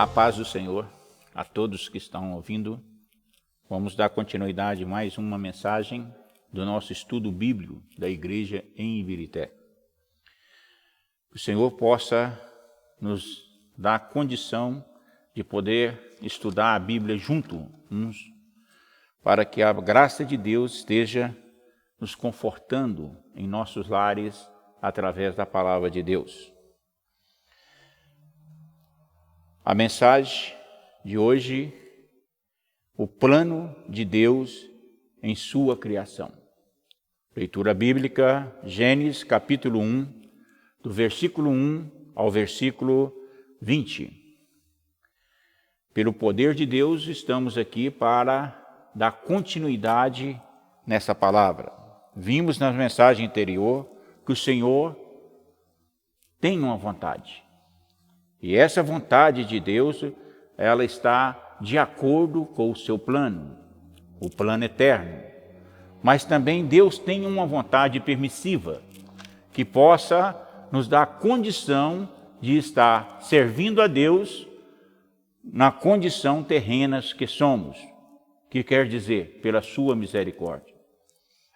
A paz do Senhor a todos que estão ouvindo. Vamos dar continuidade a mais uma mensagem do nosso estudo bíblico da igreja em Ibirité. Que o Senhor possa nos dar condição de poder estudar a Bíblia junto uns, para que a graça de Deus esteja nos confortando em nossos lares através da palavra de Deus. A mensagem de hoje, o plano de Deus em sua criação. Leitura bíblica, Gênesis capítulo 1, do versículo 1 ao versículo 20. Pelo poder de Deus, estamos aqui para dar continuidade nessa palavra. Vimos na mensagem anterior que o Senhor tem uma vontade. E essa vontade de Deus, ela está de acordo com o seu plano, o plano eterno. Mas também Deus tem uma vontade permissiva, que possa nos dar condição de estar servindo a Deus na condição terrena que somos, que quer dizer, pela sua misericórdia.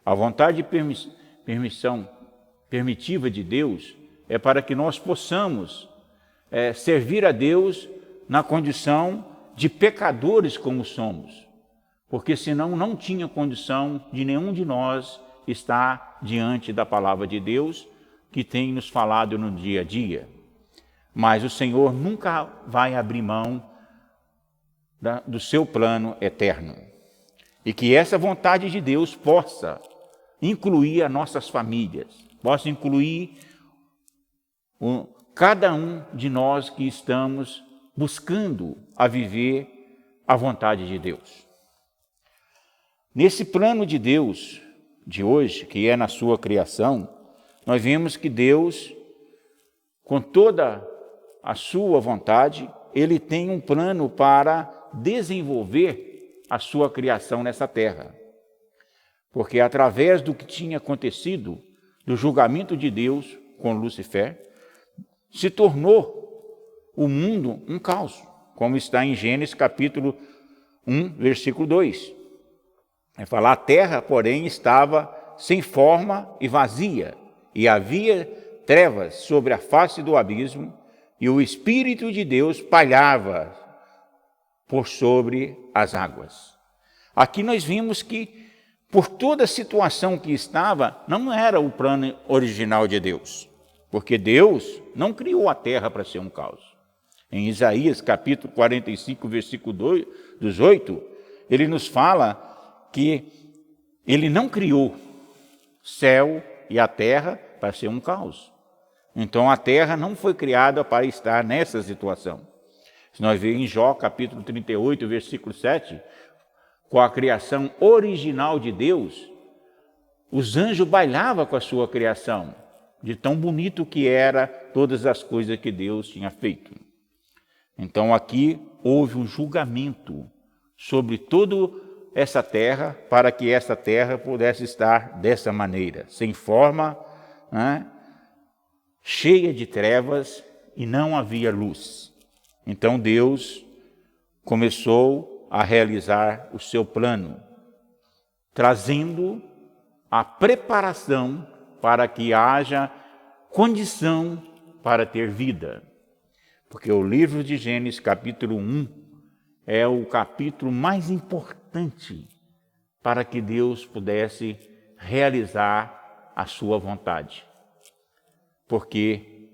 A vontade permitiva de Deus é para que nós possamos servir a Deus na condição de pecadores como somos, porque senão não tinha condição de nenhum de nós estar diante da palavra de Deus que tem nos falado no dia a dia. Mas o Senhor nunca vai abrir mão do seu plano eterno. E que essa vontade de Deus possa incluir as nossas famílias, possa incluir cada um de nós que estamos buscando a viver a vontade de Deus. Nesse plano de Deus de hoje, que é na sua criação, nós vemos que Deus, com toda a sua vontade, Ele tem um plano para desenvolver a sua criação nessa terra. Porque através do que tinha acontecido, do julgamento de Deus com Lúcifer, se tornou o mundo um caos, como está em Gênesis capítulo 1, versículo 2. Vai falar, a terra, porém, estava sem forma e vazia, e havia trevas sobre a face do abismo, e o Espírito de Deus pairava por sobre as águas. Aqui nós vimos que, por toda a situação que estava, não era o plano original de Deus, porque Deus não criou a terra para ser um caos. Em Isaías capítulo 45, versículo 8, ele nos fala que ele não criou céu e a terra para ser um caos. Então a terra não foi criada para estar nessa situação. Se nós vemos em Jó capítulo 38, versículo 7, com a criação original de Deus, os anjos bailavam com a sua criação, de tão bonito que era todas as coisas que Deus tinha feito. Então aqui houve um julgamento sobre toda essa terra, para que essa terra pudesse estar dessa maneira, sem forma, cheia de trevas, e não havia luz. Então Deus começou a realizar o seu plano, trazendo a preparação para que haja condição para ter vida. Porque o livro de Gênesis, capítulo 1, é o capítulo mais importante para que Deus pudesse realizar a sua vontade. Porque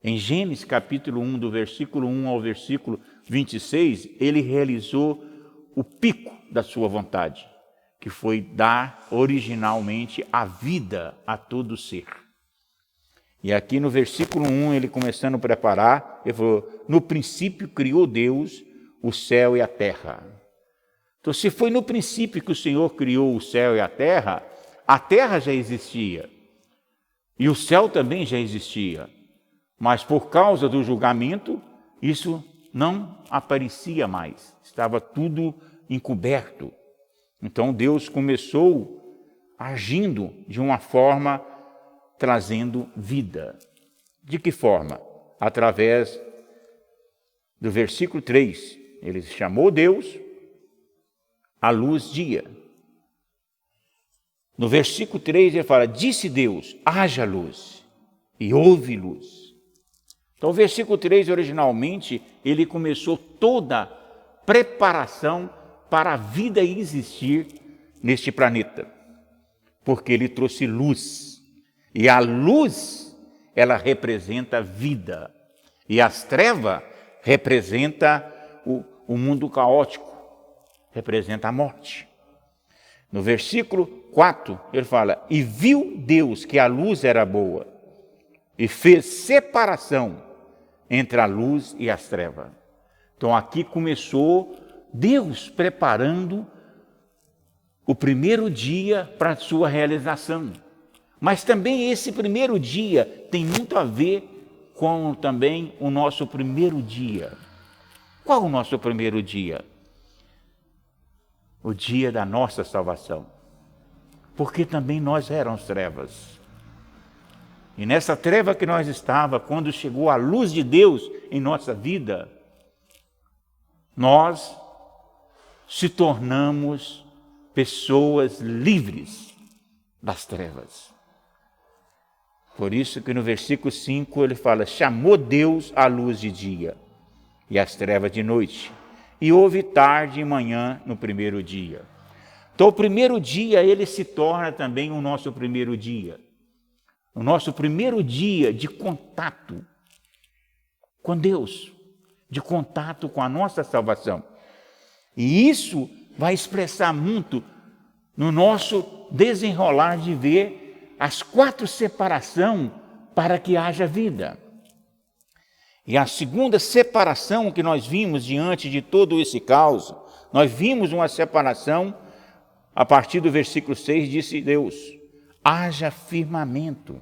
em Gênesis, capítulo 1, do versículo 1 ao versículo 26, ele realizou o pico da sua vontade, que foi dar originalmente a vida a todo ser. E aqui no versículo 1, ele começando a preparar, ele falou, no princípio criou Deus o céu e a terra. Então, se foi no princípio que o Senhor criou o céu e a terra já existia. E o céu também já existia. Mas por causa do julgamento, isso não aparecia mais. Estava tudo encoberto. Então, Deus começou agindo de uma forma trazendo vida. De que forma? Através do versículo 3, ele chamou Deus a luz dia. No versículo 3 ele fala, disse Deus, haja luz, e houve luz. Então o versículo 3 originalmente, ele começou toda a preparação para a vida existir neste planeta. Porque ele trouxe luz. E a luz, ela representa a vida. E as trevas representa o mundo caótico, representa a morte. No versículo 4, ele fala, e viu Deus que a luz era boa, e fez separação entre a luz e as trevas. Então aqui começou Deus preparando o primeiro dia para a sua realização. Mas também esse primeiro dia tem muito a ver com também o nosso primeiro dia. Qual o nosso primeiro dia? O dia da nossa salvação. Porque também nós éramos trevas. E nessa treva que nós estava, quando chegou a luz de Deus em nossa vida, nós se tornamos pessoas livres das trevas. Por isso que no versículo 5 ele fala, chamou Deus a luz de dia e as trevas de noite. E houve tarde e manhã no primeiro dia. Então o primeiro dia ele se torna também o nosso primeiro dia. O nosso primeiro dia de contato com Deus, de contato com a nossa salvação. E isso vai expressar muito no nosso desenrolar de ver as 4 separações para que haja vida. E a segunda separação que nós vimos diante de todo esse caos, nós vimos uma separação, a partir do versículo 6, disse Deus, haja firmamento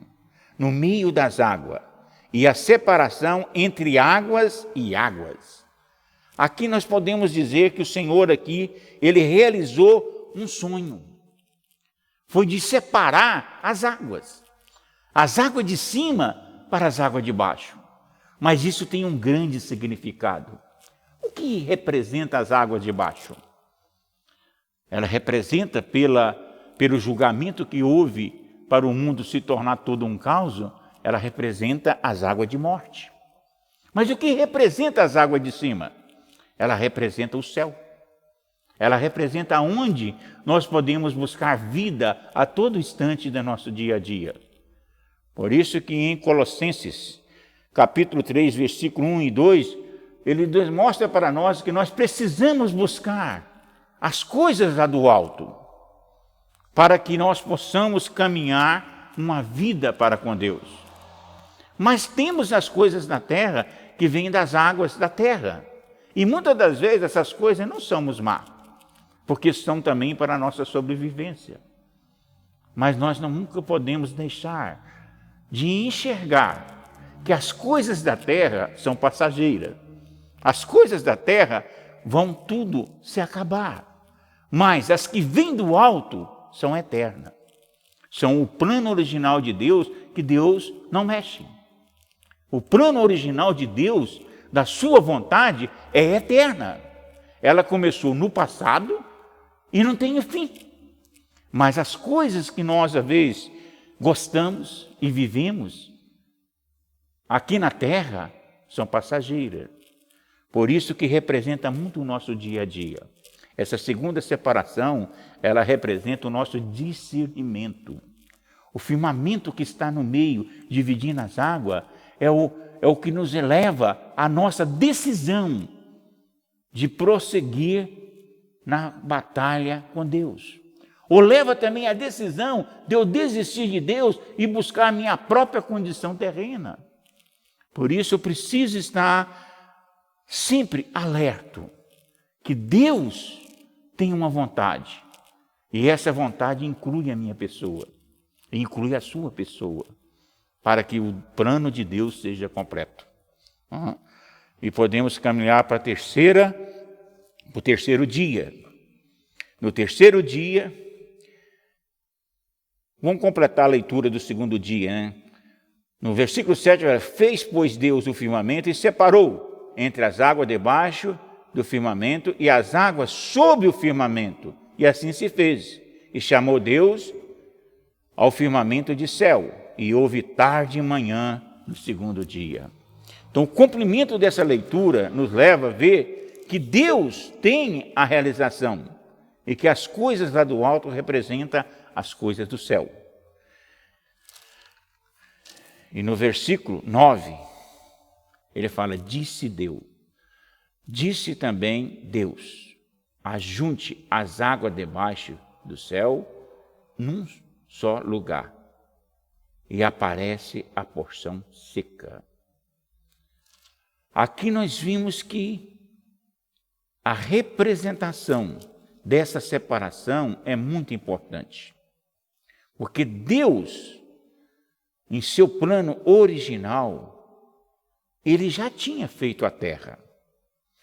no meio das águas, e a separação entre águas e águas. Aqui nós podemos dizer que o Senhor aqui, ele realizou um sonho. Foi de separar as águas de cima para as águas de baixo. Mas isso tem um grande significado. O que representa as águas de baixo? Ela representa pelo julgamento que houve para o mundo se tornar todo um caos, ela representa as águas de morte. Mas o que representa as águas de cima? Ela representa o céu. Ela representa onde nós podemos buscar vida a todo instante do nosso dia a dia. Por isso que em Colossenses, capítulo 3, versículo 1 e 2, ele mostra para nós que nós precisamos buscar as coisas lá do alto, para que nós possamos caminhar uma vida para com Deus. Mas temos as coisas da terra que vêm das águas da terra. E muitas das vezes essas coisas não são más, porque são também para a nossa sobrevivência. Mas nós nunca podemos deixar de enxergar que as coisas da terra são passageiras. As coisas da terra vão tudo se acabar. Mas as que vêm do alto são eternas. São o plano original de Deus, que Deus não mexe. O plano original de Deus, da sua vontade, é eterna. Ela começou no passado e não tem fim. Mas as coisas que nós, às vezes, gostamos e vivemos aqui na terra são passageiras. Por isso que representa muito o nosso dia a dia. Essa segunda separação, ela representa o nosso discernimento. O firmamento que está no meio, dividindo as águas, é o que nos eleva à nossa decisão de prosseguir na batalha com Deus. Ou leva também a decisão de eu desistir de Deus e buscar a minha própria condição terrena. Por isso eu preciso estar sempre alerto que Deus tem uma vontade. E essa vontade inclui a minha pessoa, inclui a sua pessoa, para que o plano de Deus seja completo. E podemos caminhar para o terceiro dia. No terceiro dia, vamos completar a leitura do segundo dia, né? No versículo 7, fez, pois, Deus o firmamento e separou entre as águas debaixo do firmamento e as águas sobre o firmamento. E assim se fez. E chamou Deus ao firmamento de céu. E houve tarde e manhã no segundo dia. Então, o cumprimento dessa leitura nos leva a ver que Deus tem a realização e que as coisas lá do alto representam as coisas do céu. E no versículo 9, ele fala, disse Deus. Disse também Deus, ajunte as águas debaixo do céu num só lugar. E aparece a porção seca. Aqui nós vimos que a representação dessa separação é muito importante. Porque Deus, em seu plano original, ele já tinha feito a terra.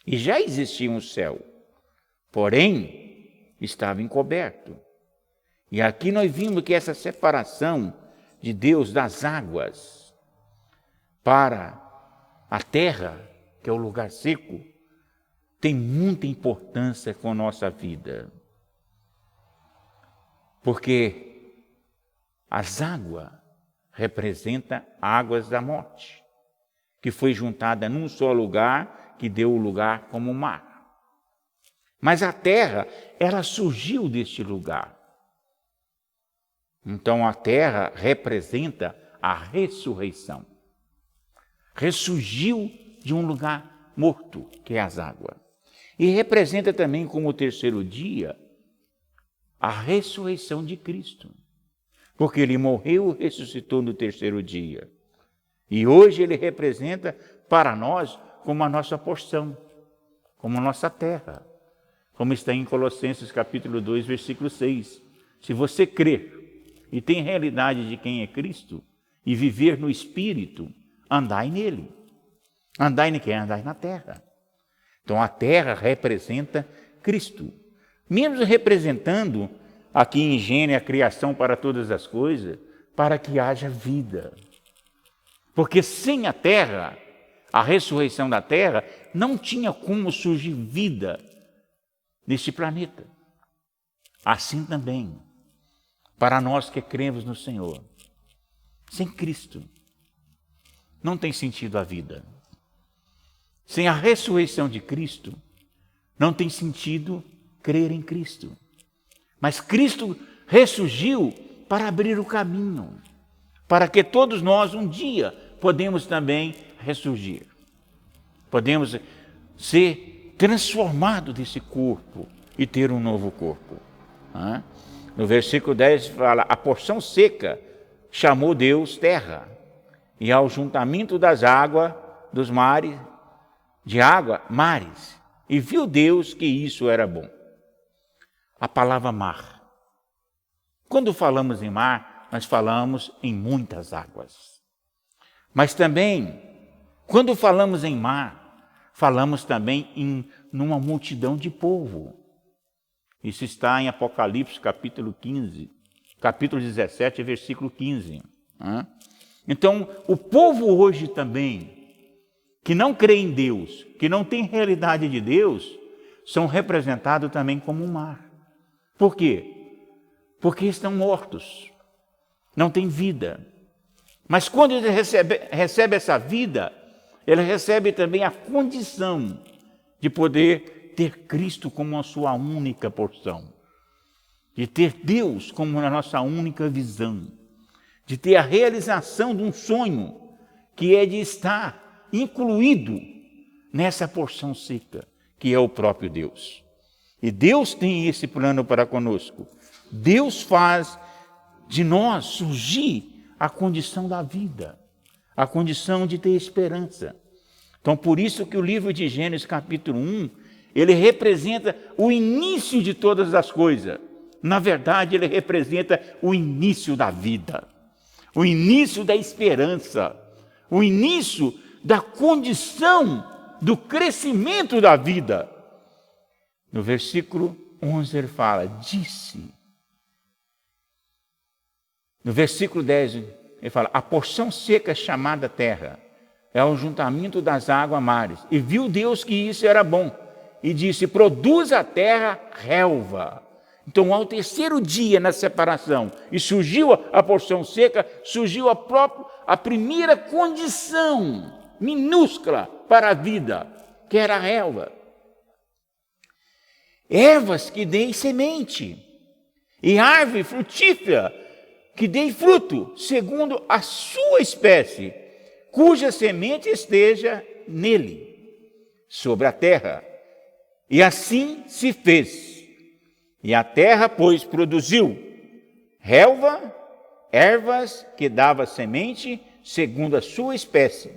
E já existia um céu. Porém, estava encoberto. E aqui nós vimos que essa separação de Deus das águas para a terra, que é o lugar seco, tem muita importância com a nossa vida. Porque as águas representam águas da morte, que foi juntada num só lugar, que deu o lugar como mar. Mas a terra, ela surgiu deste lugar. Então a terra representa a ressurreição. Ressurgiu de um lugar morto, que é as águas. E representa também como o terceiro dia a ressurreição de Cristo. Porque ele morreu e ressuscitou no terceiro dia. E hoje ele representa para nós como a nossa porção, como a nossa terra. Como está em Colossenses capítulo 2, versículo 6. Se você crer e tem realidade de quem é Cristo, e viver no Espírito, andai nele. Andai em quem? Andai na terra. Então a terra representa Cristo. Mesmo representando aqui em Gênesis a criação para todas as coisas, para que haja vida. Porque sem a terra, a ressurreição da terra, não tinha como surgir vida neste planeta. Assim também, para nós que cremos no Senhor, sem Cristo, não tem sentido a vida. Sem a ressurreição de Cristo, não tem sentido crer em Cristo. Mas Cristo ressurgiu para abrir o caminho, para que todos nós um dia podemos também ressurgir. Podemos ser transformados desse corpo e ter um novo corpo. No versículo 10 fala, a porção seca chamou Deus terra, e ao juntamento das águas dos mares, de água, mares, e viu Deus que isso era bom. A palavra mar. Quando falamos em mar, nós falamos em muitas águas. Mas também, quando falamos em mar, falamos também numa multidão de povo. Isso está em Apocalipse, capítulo 15, capítulo 17, versículo 15. Então, o povo hoje também, que não crê em Deus, que não tem realidade de Deus, são representados também como um mar. Por quê? Porque estão mortos, não tem vida. Mas quando ele recebe essa vida, ele recebe também a condição de poder ter Cristo como a sua única porção, de ter Deus como a nossa única visão, de ter a realização de um sonho que é de estar incluído nessa porção seca, que é o próprio Deus. E Deus tem esse plano para conosco. Deus faz de nós surgir a condição da vida, a condição de ter esperança. Então, por isso que o livro de Gênesis, capítulo 1, ele representa o início de todas as coisas. Na verdade, ele representa o início da vida, o início da esperança, o início da condição do crescimento da vida. No versículo 11 ele fala, disse. No versículo 10 ele fala, a porção seca chamada terra, é o juntamento das águas mares. E viu Deus que isso era bom. E disse, produz a terra relva. Então, ao terceiro dia na separação, e surgiu a porção seca, surgiu a primeira condição minúscula para a vida, que era a relva. Ervas que deem semente, e árvore frutífera que dê fruto, segundo a sua espécie, cuja semente esteja nele, sobre a terra. E assim se fez. E a terra, pois, produziu relva, ervas que dava semente, segundo a sua espécie,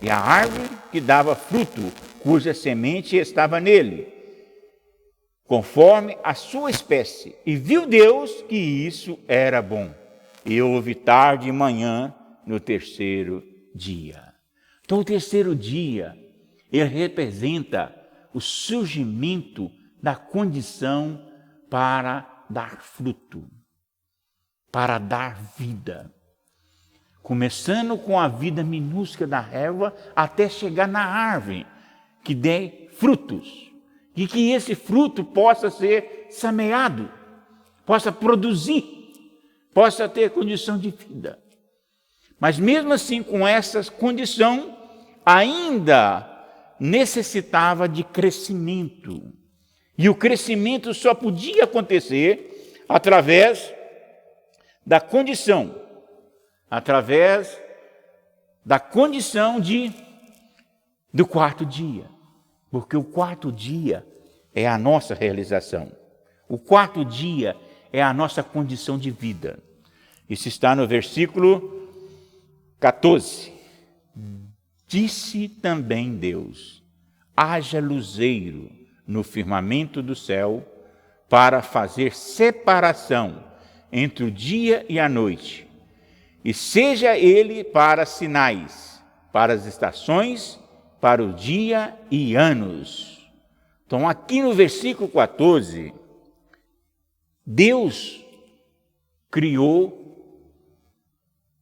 e a árvore que dava fruto, cuja semente estava nele, conforme a sua espécie. E viu Deus que isso era bom. E houve tarde e manhã no terceiro dia. Então, o terceiro dia, ele representa o surgimento da condição para dar fruto, para dar vida. Começando com a vida minúscula da relva, até chegar na árvore, que dê frutos. E que esse fruto possa ser semeado, possa produzir, possa ter condição de vida. Mas mesmo assim, com essa condição, ainda necessitava de crescimento. E o crescimento só podia acontecer através da condição do quarto dia. Porque o quarto dia é a nossa realização. O quarto dia é a nossa condição de vida. Isso está no versículo 14. Disse também Deus, haja luzeiro no firmamento do céu para fazer separação entre o dia e a noite, e seja ele para sinais, para as estações, para o dia e anos. Então, aqui no versículo 14, Deus criou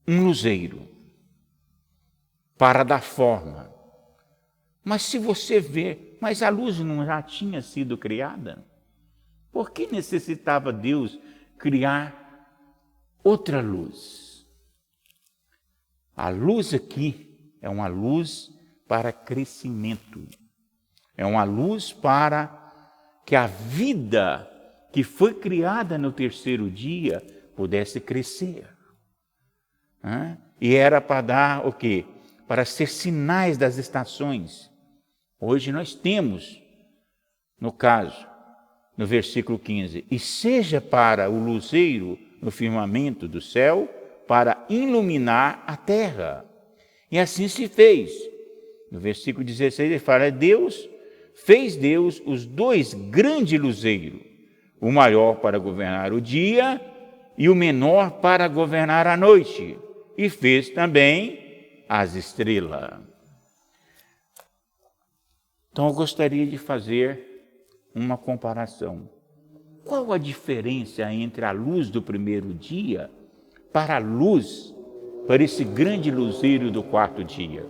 um luzeiro para dar forma. Mas se você vê, mas a luz não já tinha sido criada? Por que necessitava Deus criar outra luz? A luz aqui é uma luz para crescimento. É uma luz para que a vida que foi criada no terceiro dia pudesse crescer. E era para dar o quê? Para ser sinais das estações. Hoje nós temos, no caso, no versículo 15, e seja para o luzeiro no firmamento do céu, para iluminar a terra. E assim se fez. No versículo 16 ele fala, fez Deus os dois grandes luzeiros, o maior para governar o dia e o menor para governar a noite. E fez também as estrelas. Então eu gostaria de fazer uma comparação. Qual a diferença entre a luz do primeiro dia para esse grande luzeiro do quarto dia?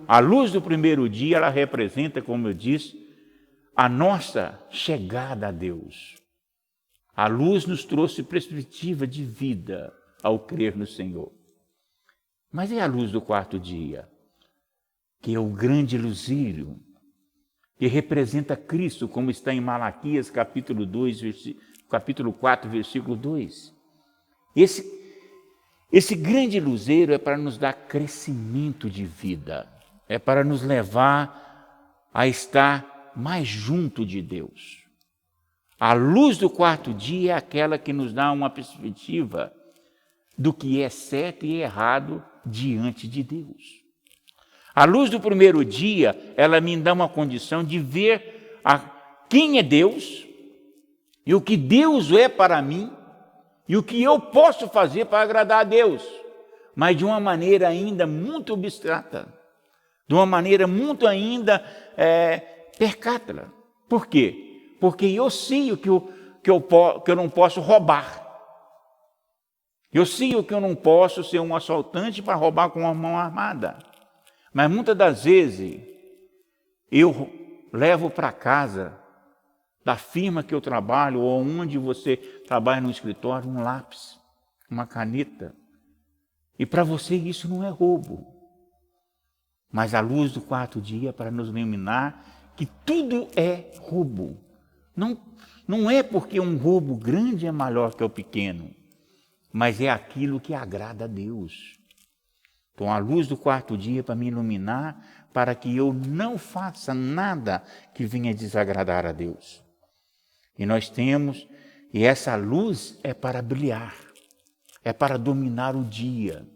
A luz do primeiro dia, ela representa, como eu disse, a nossa chegada a Deus. A luz nos trouxe perspectiva de vida ao crer no Senhor. Mas é a luz do quarto dia, que é o grande luzeiro, que representa Cristo, como está em Malaquias, capítulo 4, versículo 2. Esse grande luzeiro é para nos dar crescimento de vida, é para nos levar a estar mais junto de Deus. A luz do quarto dia é aquela que nos dá uma perspectiva do que é certo e errado diante de Deus. A luz do primeiro dia, ela me dá uma condição de ver quem é Deus e o que Deus é para mim e o que eu posso fazer para agradar a Deus, mas de uma maneira ainda muito abstrata, de uma maneira muito ainda percátila. Por quê? Porque eu sei o que eu não posso roubar. Eu sei o que eu não posso ser um assaltante para roubar com uma mão armada. Mas muitas das vezes eu levo para casa da firma que eu trabalho ou onde você trabalha no escritório um lápis, uma caneta. E para você isso não é roubo. Mas a luz do quarto dia é para nos iluminar que tudo é roubo. Não é porque um roubo grande é maior que o pequeno, mas é aquilo que agrada a Deus. Então a luz do quarto dia é para me iluminar, para que eu não faça nada que venha desagradar a Deus. E nós temos, e essa luz é para brilhar, é para dominar o dia.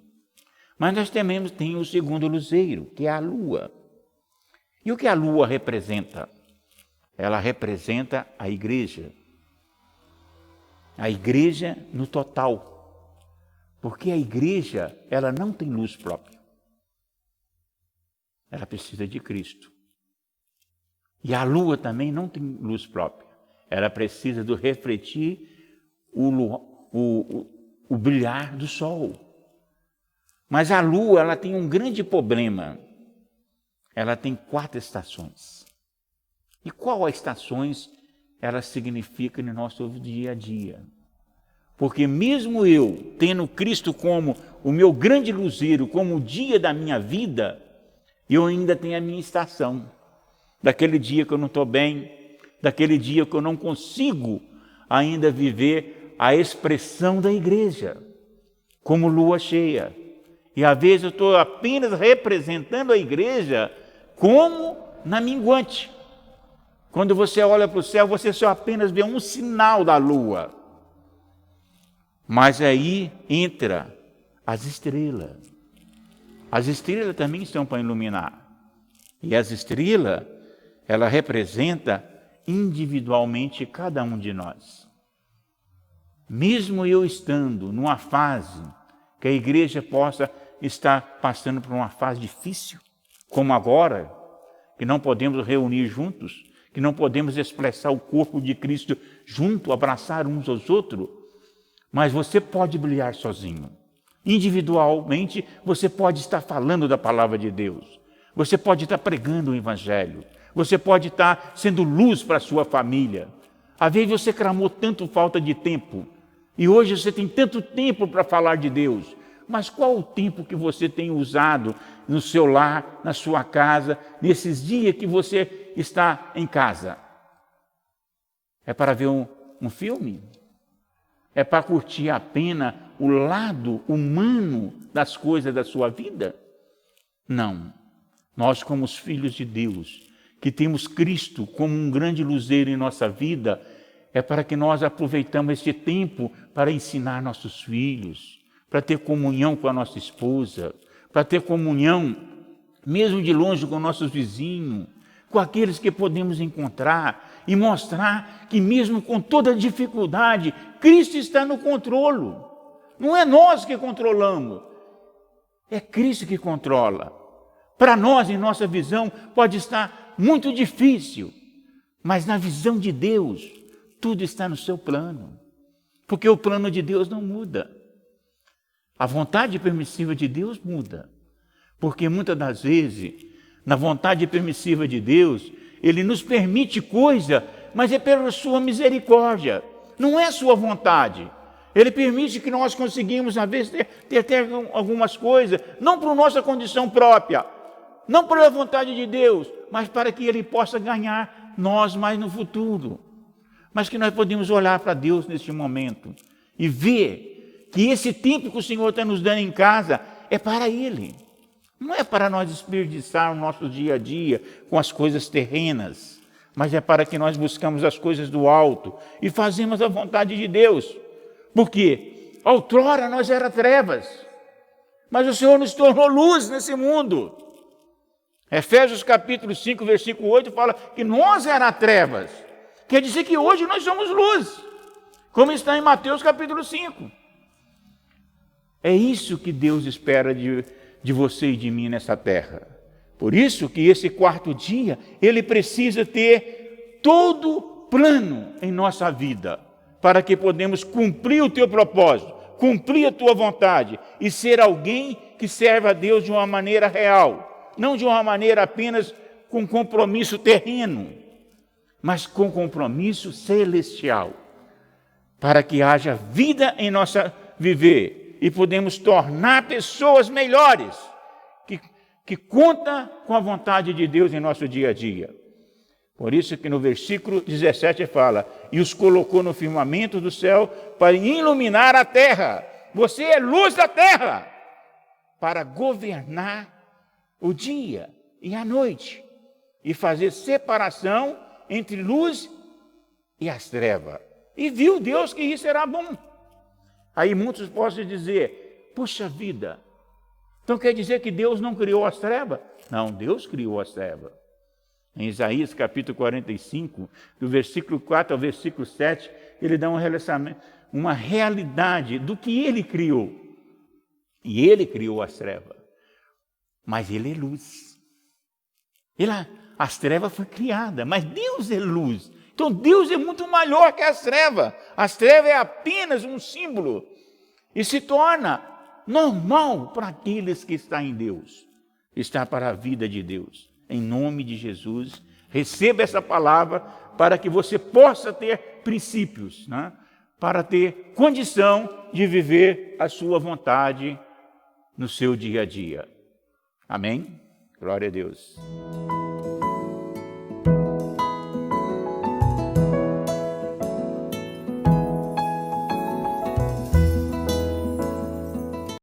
Mas nós também temos o segundo luzeiro, que é a lua. E o que a lua representa? Ela representa a igreja. A igreja no total. Porque a igreja, ela não tem luz própria. Ela precisa de Cristo. E a lua também não tem luz própria. Ela precisa de refletir o brilhar do sol. Mas a lua, ela tem um grande problema. Ela tem 4 estações. E qual as estações ela significa no nosso dia a dia? Porque mesmo eu, tendo Cristo como o meu grande luzeiro, como o dia da minha vida, eu ainda tenho a minha estação. Daquele dia que eu não estou bem, daquele dia que eu não consigo ainda viver a expressão da igreja, como lua cheia. E às vezes eu estou apenas representando a igreja como na minguante. Quando você olha para o céu, você só apenas vê um sinal da lua. Mas aí entra as estrelas. As estrelas também estão para iluminar. E as estrelas, ela representa individualmente cada um de nós. Mesmo eu estando numa fase que a igreja possa estar passando por uma fase difícil, como agora, que não podemos reunir juntos, que não podemos expressar o corpo de Cristo junto, abraçar uns aos outros, mas você pode brilhar sozinho. Individualmente, você pode estar falando da palavra de Deus. Você pode estar pregando o evangelho. Você pode estar sendo luz para a sua família. Às vezes você clamou tanto falta de tempo, e hoje você tem tanto tempo para falar de Deus. Mas qual o tempo que você tem usado no seu lar, na sua casa, nesses dias que você está em casa? É para ver um filme? É para curtir apenas o lado humano das coisas da sua vida? Não. Nós, como os filhos de Deus, que temos Cristo como um grande luzeiro em nossa vida, é para que nós aproveitamos este tempo para ensinar nossos filhos, para ter comunhão com a nossa esposa, para ter comunhão, mesmo de longe, com nossos vizinhos, com aqueles que podemos encontrar e mostrar que mesmo com toda dificuldade, Cristo está no controle. Não é nós que controlamos, é Cristo que controla. Para nós, em nossa visão, pode estar muito difícil, mas na visão de Deus, tudo está no seu plano, porque o plano de Deus não muda. A vontade permissiva de Deus muda, porque muitas das vezes, na vontade permissiva de Deus, Ele nos permite coisa, mas é pela sua misericórdia, não é sua vontade. Ele permite que nós conseguimos, às vezes, ter até algumas coisas, não por nossa condição própria, não pela vontade de Deus, mas para que Ele possa ganhar nós mais no futuro. Mas que nós podemos olhar para Deus neste momento e ver que esse tempo que o Senhor está nos dando em casa é para Ele. Não é para nós desperdiçar o nosso dia a dia com as coisas terrenas, mas é para que nós buscamos as coisas do alto e fazemos a vontade de Deus. Porque outrora nós era trevas, mas o Senhor nos tornou luz nesse mundo. Efésios capítulo 5, versículo 8 fala que nós era trevas. Quer dizer que hoje nós somos luz, como está em Mateus capítulo 5. É isso que Deus espera de você e de mim nessa terra. Por isso que esse quarto dia, ele precisa ter todo plano em nossa vida, para que podemos cumprir o teu propósito, cumprir a tua vontade e ser alguém que serve a Deus de uma maneira real, não de uma maneira apenas com compromisso terreno, mas com compromisso celestial, para que haja vida em nossa viver e podemos tornar pessoas melhores, que conta com a vontade de Deus em nosso dia a dia. Por isso que no versículo 17 fala, e os colocou no firmamento do céu para iluminar a terra. Você é luz da terra, para governar o dia e a noite, e fazer separação entre luz e as trevas. E viu Deus que isso era bom. Aí muitos possam dizer, puxa vida, então quer dizer que Deus não criou as trevas? Não, Deus criou as trevas. Em Isaías capítulo 45, do versículo 4 ao versículo 7, ele dá uma realidade do que ele criou. E ele criou as trevas. Mas ele é luz. As trevas foram criadas, mas Deus é luz. Então Deus é muito maior que as trevas. As trevas é apenas um símbolo. E se torna normal para aqueles que estão em Deus. Está para a vida de Deus. Em nome de Jesus, receba essa palavra para que você possa ter princípios, né? Para ter condição de viver a sua vontade no seu dia a dia. Amém? Glória a Deus.